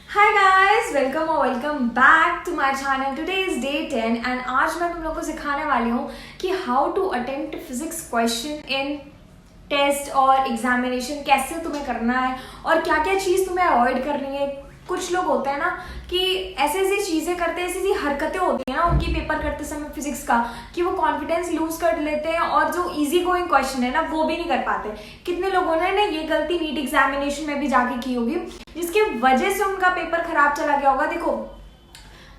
Hi guys, welcome back to my channel. Today is day 10 and आज मैं तुम लोगों को सिखाने वाली हूँ कि how to attempt physics question in test और एग्जामिनेशन, कैसे तुम्हें करना है और क्या क्या चीज़ तुम्हें अवॉइड करनी है। कुछ लोग होते हैं ना कि ऐसी ऐसी चीज़ें करते हैं, ऐसी ऐसी हरकतें होती हैं ना उनकी पेपर करते समय फिजिक्स का, कि वो कॉन्फिडेंस लूज कर लेते हैं और जो इजी गोइंग क्वेश्चन है ना वो भी नहीं कर पाते। कितने लोगों ने ना ये गलती नीट एग्जामिनेशन में भी जाके की होगी, जिसकी वजह से उनका पेपर खराब चला गया होगा। देखो,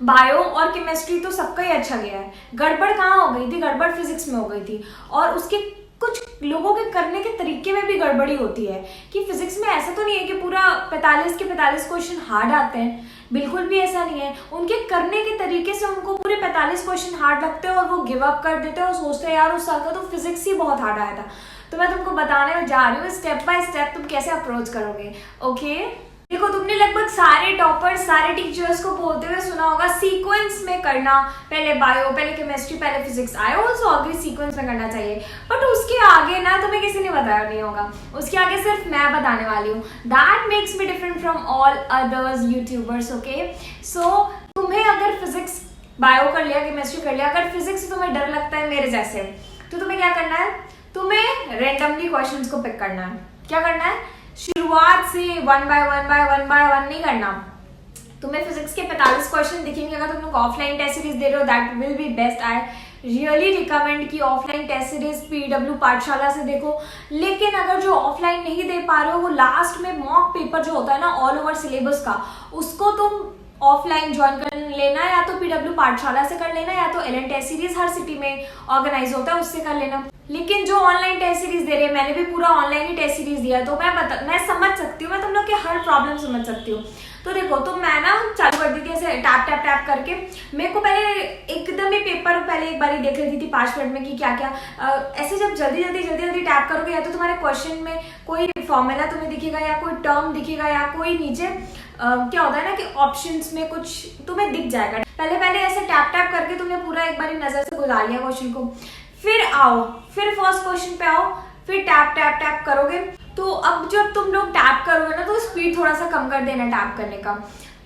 बायो और केमिस्ट्री तो सबका ही अच्छा गया है, गड़बड़ कहाँ हो गई थी? गड़बड़ फिजिक्स में हो गई थी। और उसके कुछ लोगों के करने के तरीके में भी गड़बड़ी होती है कि फिजिक्स में ऐसा तो नहीं है कि पूरा 45 के 45 क्वेश्चन हार्ड आते हैं, बिल्कुल भी ऐसा नहीं है। उनके करने के तरीके से उनको पूरे 45 क्वेश्चन हार्ड लगते हैं और वो गिव अप कर देते हैं और सोचते हैं यार उस साल का तो फिजिक्स ही बहुत हार्ड आया था। तो मैं तुमको बताने जा रही हूँ स्टेप बाय स्टेप तुम कैसे अप्रोच करोगे। ओके, देखो, तुमने लगभग सारे टॉपर्स, सारे टीचर्स को बोलते हुए सुना होगा सीक्वेंस में करना, पहले बायो, पहले केमिस्ट्री, पहले physics. I also agree sequence में करना चाहिए, बट उसके आगे ना तुम्हें किसी ने बताया नहीं होगा, उसके आगे सिर्फ मैं बताने वाली हूँ। That makes me different from all others YouTubers. Okay, so तुम्हें अगर फिजिक्स, बायो कर लिया, केमिस्ट्री कर लिया, अगर फिजिक्स से तुम्हें डर लगता है मेरे जैसे, तो तुम्हें क्या करना है? तुम्हें रेंडमली क्वेश्चंस को पिक करना है। क्या करना है? शुरुआत से वन बाय वन नहीं करना। तुम्हें फिजिक्स के 45 क्वेश्चन दिखेंगे। अगर तुम लोग ऑफलाइन टेस्ट सीरीज दे रहे हो, that will be best. I really recommend कि ऑफलाइन टेस्ट सीरीज पीडब्ल्यू पाठशाला से देखो। लेकिन अगर जो ऑफलाइन नहीं दे पा रहे हो, वो लास्ट में मॉक पेपर जो होता है ना ऑल ओवर सिलेबस का, उसको तुम ऑफलाइन ज्वाइन कर लेना, या तो पीडब्ल्यू पाठशाला से कर लेना, या तो एलएन टेस्ट सीरीज हर सिटी में ऑर्गेनाइज होता है उससे कर लेना। लेकिन जो ऑनलाइन टेस्ट सीरीज दे रहे हैं, मैंने भी पूरा ऑनलाइन ही टेस्ट सीरीज दिया, तो मैं समझ सकती हूँ, मैं तुम लोग के हर प्रॉब्लम समझ सकती हूँ। तो देखो, तो मैं ना चालू कर दी थी ऐसे टैप टैप टैप करके। मेरे को पहले एकदम ही पेपर पहले एक बार ही देख रही थी 5 मिनट में कि क्या क्या ऐसे जब जल्दी टैप करोगे, या तो तुम्हारे क्वेश्चन में कोई फॉर्मूला तुम्हें दिखेगा, या कोई टर्म दिखेगा, या कोई नीचे क्या होता है ना कि ऑप्शंस में कुछ तुम्हें दिख जाएगा। पहले ऐसे टैप टैप करके तुमने पूरा एक बार नजर से गुजार लिया क्वेश्चन को, फिर फर्स्ट क्वेश्चन पे आओ, फिर टैप टैप टैप करोगे। तो अब जब तुम लोग टैप करोगे ना, तो स्पीड थोड़ा सा कम कर देना टैप करने का।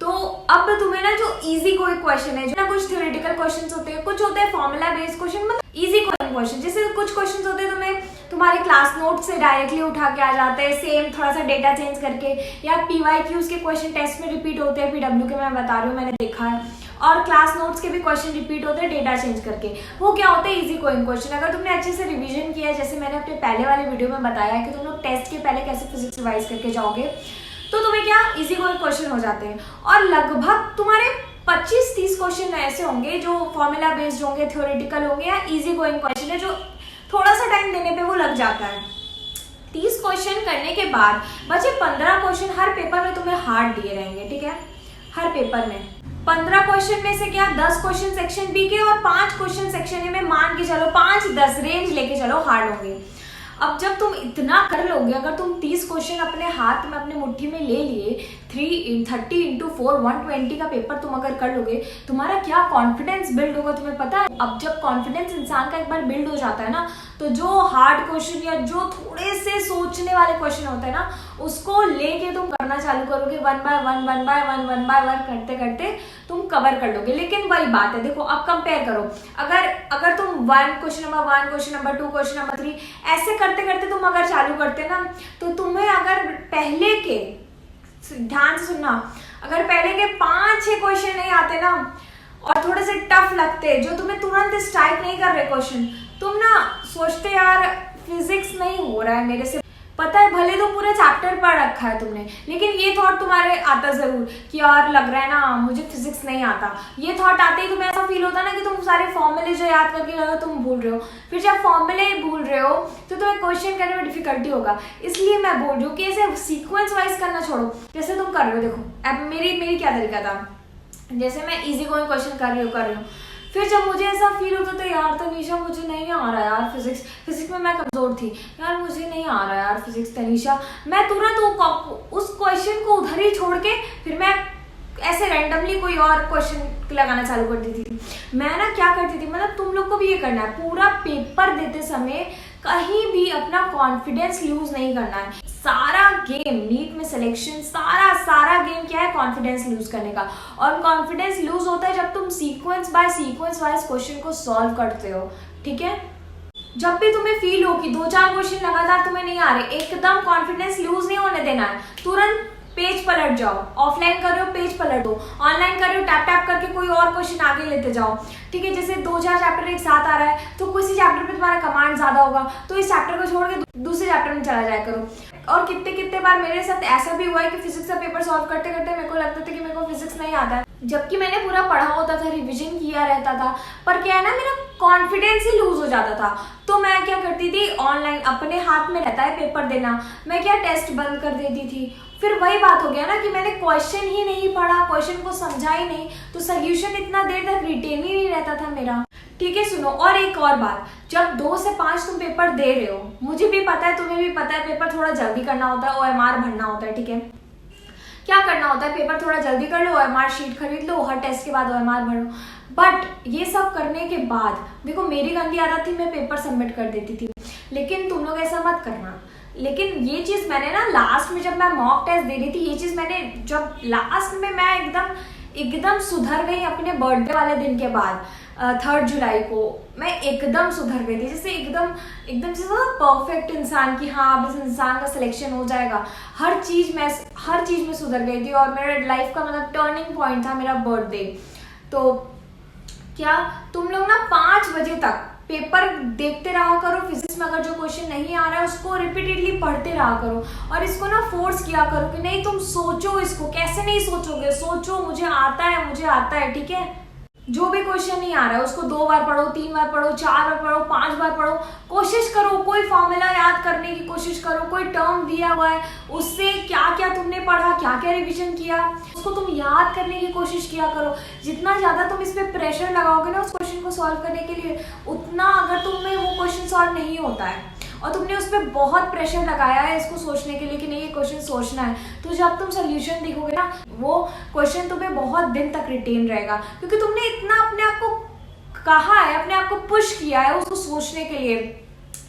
तो अब तुम्हें ना जो इजी कोई क्वेश्चन है, जो ना कुछ थ्योरेटिकल क्वेश्चंस होते हैं, कुछ होते हैं फॉर्मूला बेस्ड क्वेश्चन, मतलब इजी कोई क्वेश्चन। जैसे कुछ क्वेश्चंस होते हैं तुम्हें तुम्हारे क्लास नोट से डायरेक्टली उठा के आ जाते हैं, सेम थोड़ा सा डेटा चेंज करके, या पीवाईक्यूज के क्वेश्चन टेस्ट में रिपीट होते हैं, पीडब्ल्यू के मैं बता रही हूँ, मैंने देखा है। और क्लास नोट्स के भी क्वेश्चन रिपीट होते हैं डेटा चेंज करके। वो क्या होते हैं? Easy going question. अगर तुमने अच्छे से रिवीजन किया है, जैसे मैंने अपने पहले वाले वीडियो में बताया है कि तुम लोग टेस्ट के पहले कैसे फिजिक्स रिवाइज करके जाओगे, तो तुम्हें क्या इजी गोइंग क्वेश्चन हो जाते हैं। और लगभग तुम्हारे 25-30 क्वेश्चन ऐसे होंगे जो फॉर्मूला बेस्ड होंगे, थ्योरेटिकल होंगे, या इजी गोइंग क्वेश्चन है जो थोड़ा सा टाइम देने पे वो लग जाता है। 30 क्वेश्चन करने के बाद बचे 15 क्वेश्चन हर पेपर में तुम्हें हार्ड दिए रहेंगे। ठीक है, हर पेपर में 15 क्वेश्चन में से क्या 10 क्वेश्चन सेक्शन बी के और 5 क्वेश्चन सेक्शन ए में, मान के चलो 5-10 रेंज लेके चलो, हार्ड होंगे। अब जब तुम इतना कर लोगे, अगर तुम 30 क्वेश्चन अपने हाथ में, अपने मुट्ठी में ले लिए, 30 × 4 120 का पेपर तुम अगर कर लोगे, तुम्हारा क्या कॉन्फिडेंस बिल्ड होगा तुम्हें पता है। अब जब कॉन्फिडेंस इंसान का एक बार बिल्ड हो जाता है ना, तो जो हार्ड क्वेश्चन या जो थोड़े से सोचने वाले क्वेश्चन होते हैं ना, उसको लेके तुम करना चालू करोगे, वन बाय वन करते करते तुम कवर कर लोगे। लेकिन वही बात है, देखो अब कंपेयर करो, अगर तुम question number 1, question number 2, question number 3 ऐसे करते करते तुम अगर चालू करते ना, तो तुम्हें अगर पहले के, ध्यान से सुनना, अगर पहले के 5-6 क्वेश्चन नहीं आते ना और थोड़े से टफ लगते, जो तुम्हें तुरंत स्ट्राइक नहीं कर रहे क्वेश्चन, तुम ना सोचते यार फिजिक्स नहीं हो रहा है मेरे से। पता है, भले तो पूरा चैप्टर पढ़ रखा है तुमने, लेकिन ये थॉट तुम्हारे आता जरूर कि यार लग रहा है ना मुझे फिजिक्स नहीं आता। ये थॉट आते ही तुम्हें ऐसा फील होता है ना कि तुम सारे फॉर्मूले जो याद करके गए हो तुम भूल रहे हो। फिर जब फॉर्मूले भूल रहे हो तो तुम्हें क्वेश्चन करने में डिफिकल्टी होगा। इसलिए मैं बोल रही हूँ कि ऐसे सीक्वेंस वाइज करना छोड़ो, जैसे तुम कर रहे हो। देखो अब मेरी क्या तरीका था, जैसे मैं इजी गोइंग क्वेश्चन कर रही हूँ, फिर जब मुझे ऐसा फील होता था यार तनीषा मुझे नहीं आ रहा यार फिजिक्स में मैं कमजोर थी, यार मुझे नहीं आ रहा यार फिजिक्स तनीषा, मैं तुरंत उस क्वेश्चन को उधर ही छोड़ के फिर मैं ऐसे रैंडमली कोई और क्वेश्चन लगाना चालू कर दी थी। मैं ना क्या करती थी, मतलब तुम लोग को भी ये करना है, पूरा पेपर देते समय कहीं भी अपना कॉन्फिडेंस लूज नहीं करना है। सारा गेम नीट में सिलेक्शन, सारा गेम क्या है, कॉन्फिडेंस लूज करने का। और कॉन्फिडेंस लूज होता है जब तुम sequence by sequence wise question को सॉल्व करते हो, ठीक है। जब भी तुम्हें फील हो कि 2-4 क्वेश्चन लगातार तुम्हें नहीं आ रहे, एकदम कॉन्फिडेंस लूज नहीं होने देना है। तुरंत पेज पलट जाओ, ऑफलाइन कर रहे हो पेज पलट दो, ऑनलाइन कर रहे हो टैप टैप करके कोई और क्वेश्चन आगे लेते जाओ, ठीक है। जैसे 2-4 चैप्टर एक साथ आ रहा है तो किसी चैप्टर पे तुम्हारा कमांड ज्यादा होगा तो इस चैप्टर को छोड़ के दूसरे चैप्टर में चला जाया करो। और कितने बार मेरे साथ ऐसा भी हुआ है कि फिजिक्स का पेपर सॉल्व करते करते मेरे को लगता था कि मेरे को फिजिक्स नहीं आता है, जबकि मैंने पूरा पढ़ा होता था, रिविजन किया रहता था, पर क्या है ना, मेरा कॉन्फिडेंस ही लूज हो जाता था। तो मैं क्या करती थी, ऑनलाइन अपने हाथ में रहता है पेपर देना, मैं क्या टेस्ट बंद कर देती थी। फिर वही बात हो गया ना कि मैंने क्वेश्चन ही नहीं पढ़ा, क्वेश्चन को समझा ही नहीं, तो सोल्यूशन इतना देर तक रिटेन ही नहीं रहता था मेरा, ठीक है। सुनो, और एक और बात, जब 2 से 5 तुम पेपर दे रहे हो, मुझे भी पता है तुम्हें भी पता है, पेपर थोड़ा जल्दी करना होता है, OMR भरना होता है, ठीक है। क्या करना होता है, पेपर थोड़ा जल्दी कर लो, OMR शीट खरीद लो, हर टेस्ट के बाद OMR भरो। बट ये सब करने के बाद देखो, मेरी गंदी आदत थी, मैं पेपर सबमिट कर देती थी, लेकिन तुम लोग ऐसा मत करना। लेकिन ये चीज़ मैंने ना लास्ट में जब मैं मॉक टेस्ट दे रही थी, ये चीज़ मैंने जब लास्ट में मैं एकदम सुधर गई अपने बर्थडे वाले दिन के बाद, 3 जुलाई को मैं एकदम सुधर गई थी, जैसे एकदम से परफेक्ट इंसान की, हाँ अब इस इंसान का सिलेक्शन हो जाएगा, हर चीज़ में सुधर गई थी। और मेरे लाइफ का मतलब टर्निंग पॉइंट था मेरा बर्थडे। तो क्या तुम लोग ना 5 बजे तक पेपर देखते रहा करो, फिजिक्स में अगर जो क्वेश्चन नहीं आ रहा है उसको रिपीटेडली पढ़ते रहा करो, और इसको ना फोर्स किया करो कि नहीं तुम सोचो, इसको कैसे नहीं सोचोगे, सोचो मुझे आता है, ठीक है। जो भी क्वेश्चन नहीं आ रहा है उसको 2 बार पढ़ो, 3 बार पढ़ो, 4 बार पढ़ो, 5 बार पढ़ो, कोशिश करो कोई फॉर्मूला याद करने की कोशिश करो, कोई टर्म दिया हुआ है उससे क्या क्या तुमने पढ़ा, क्या क्या रिवीजन किया, उसको तुम याद करने की कोशिश किया करो। जितना ज़्यादा तुम इस पर प्रेशर लगाओगे ना उस क्वेश्चन को सॉल्व करने के लिए, उतना अगर तुम्हें वो क्वेश्चन सॉल्व नहीं होता है और तुमने उस पर बहुत प्रेशर लगाया है इसको सोचने के लिए कि नहीं ये क्वेश्चन सोचना है, तो जब तुम सोल्यूशन देखोगे ना वो क्वेश्चन तुम्हें बहुत दिन तक रिटेन रहेगा, क्योंकि तुमने इतना अपने आप को कहा है, अपने आप को पुश किया है उसको सोचने के लिए।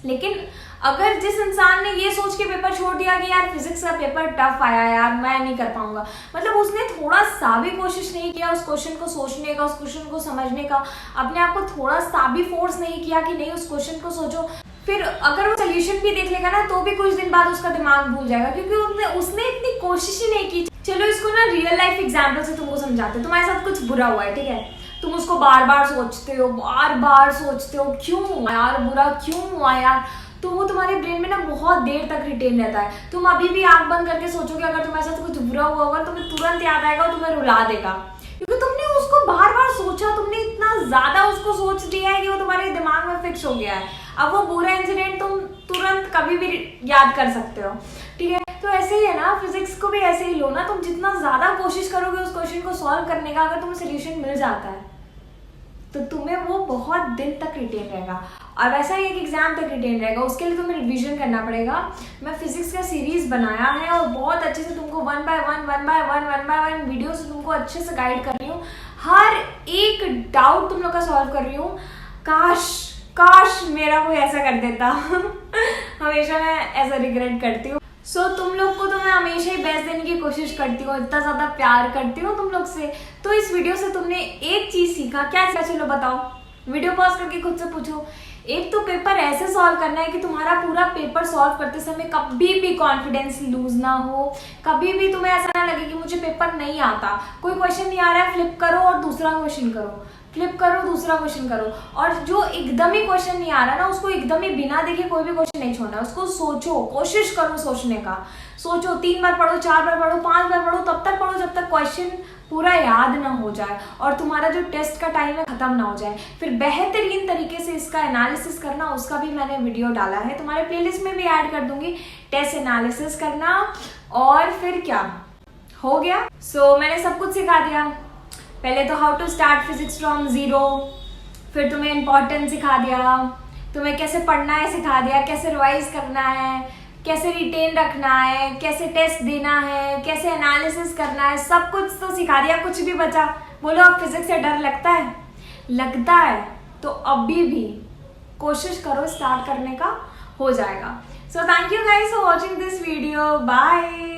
लेकिन अगर जिस इंसान ने ये सोच के पेपर छोड़ दिया कि यार फिजिक्स का पेपर टफ आया यार मैं नहीं कर पाऊंगा, मतलब उसने थोड़ा सा भी कोशिश नहीं किया उस क्वेश्चन को सोचने का, उस क्वेश्चन को समझने का, अपने आप को थोड़ा सा भी फोर्स नहीं किया कि नहीं उस क्वेश्चन को सोचो, फिर अगर वो सोल्यूशन भी देख लेगा ना तो भी कुछ दिन बाद उसका दिमाग भूल जाएगा, क्योंकि उसने इतनी कोशिश ही नहीं की। चलो इसको ना रियल लाइफ एग्जाम्पल से तुमको समझाते, तुम्हारे साथ कुछ बुरा हुआ है, ठीक है, तुम उसको बार बार सोचते हो, क्यों हुआ यार, बुरा क्यों हुआ यार, तो वो तुम्हारे ब्रेन में ना बहुत देर तक रिटेन रहता है। तुम अभी भी आंख बंद करके सोचोगे अगर तुम्हारे साथ कुछ बुरा हुआ होगा तुम्हें तुरंत याद आएगा और तुम्हें रुला देगा, क्योंकि तुमने उसको बार बार सोचा, तुमने इतना ज्यादा उसको सोच लिया है कि वो तुम्हारे दिमाग में फिक्स हो गया है। अब वो बुरा इंसिडेंट तुम तुरंत कभी भी याद कर सकते हो, ठीक है। तो ऐसे ही है ना, फिजिक्स को भी ऐसे ही लो ना, तुम जितना ज्यादा कोशिश करोगे उस क्वेश्चन को सॉल्व करने का, अगर तुम्हें सोल्यूशन मिल जाता है तो तुम्हें वो बहुत दिन तक रिटेन रहेगा, और वैसा ही एक एग्जाम तक रिटेन रहेगा। उसके लिए तुम्हें रिवीजन करना पड़ेगा। मैं फिजिक्स का सीरीज बनाया है और बहुत अच्छे से तुमको 1 by 1 वीडियो से तुमको अच्छे से गाइड कर रही हूँ, हर एक डाउट तुम लोग का सॉल्व कर रही हूँ। काश मेरा कोई ऐसा कर देता हमेशा मैं ऐसा रिग्रेट करती हूँ। सो तुम लोग को तो मैं हमेशा ही बेस्ट देने की कोशिश करती हूँ, इतना ज़्यादा प्यार करती हूँ तुम लोग से। तो इस वीडियो से तुमने एक चीज़ सीखा, क्या सीखा चलो बताओ, वीडियो पॉज करके खुद से पूछो। एक तो पेपर ऐसे सॉल्व करना है कि तुम्हारा पूरा पेपर सॉल्व करते समय कभी भी कॉन्फिडेंस लूज ना हो, कभी भी तुम्हें ऐसा ना लगे कि मुझे पेपर नहीं आता, कोई क्वेश्चन नहीं आ रहा है फ्लिप करो और दूसरा क्वेश्चन करो, फ्लिप करो दूसरा क्वेश्चन करो, और जो एकदम ही क्वेश्चन नहीं आ रहा ना उसको एकदम ही बिना देखे कोई भी क्वेश्चन नहीं छोड़ना, उसको सोचो, कोशिश करो सोचने का, सोचो 3 बार पढ़ो, 4 बार पढ़ो, 5 बार पढ़ो, तब तक पढ़ो जब तक क्वेश्चन पूरा याद ना हो जाए और तुम्हारा जो टेस्ट का टाइम है खत्म ना हो जाए। फिर बेहतरीन तरीके से इसका एनालिसिस करना, उसका भी मैंने वीडियो डाला है, तुम्हारे प्लेलिस्ट में भी ऐड कर दूंगी, टेस्ट एनालिसिस करना। और फिर क्या हो गया, मैंने सब कुछ सिखा दिया। पहले तो how to start physics from zero, फिर तुम्हें इम्पोर्टेंस सिखा दिया, तुम्हें कैसे पढ़ना है सिखा दिया, कैसे रिवाइज करना है, कैसे रिटेन रखना है, कैसे टेस्ट देना है, कैसे एनालिसिस करना है, सब कुछ तो सिखा दिया। कुछ भी बचा? बोलो अब फिजिक्स से डर लगता है तो अभी भी कोशिश करो स्टार्ट करने का, हो जाएगा. So thank you guys for watching this video. Bye.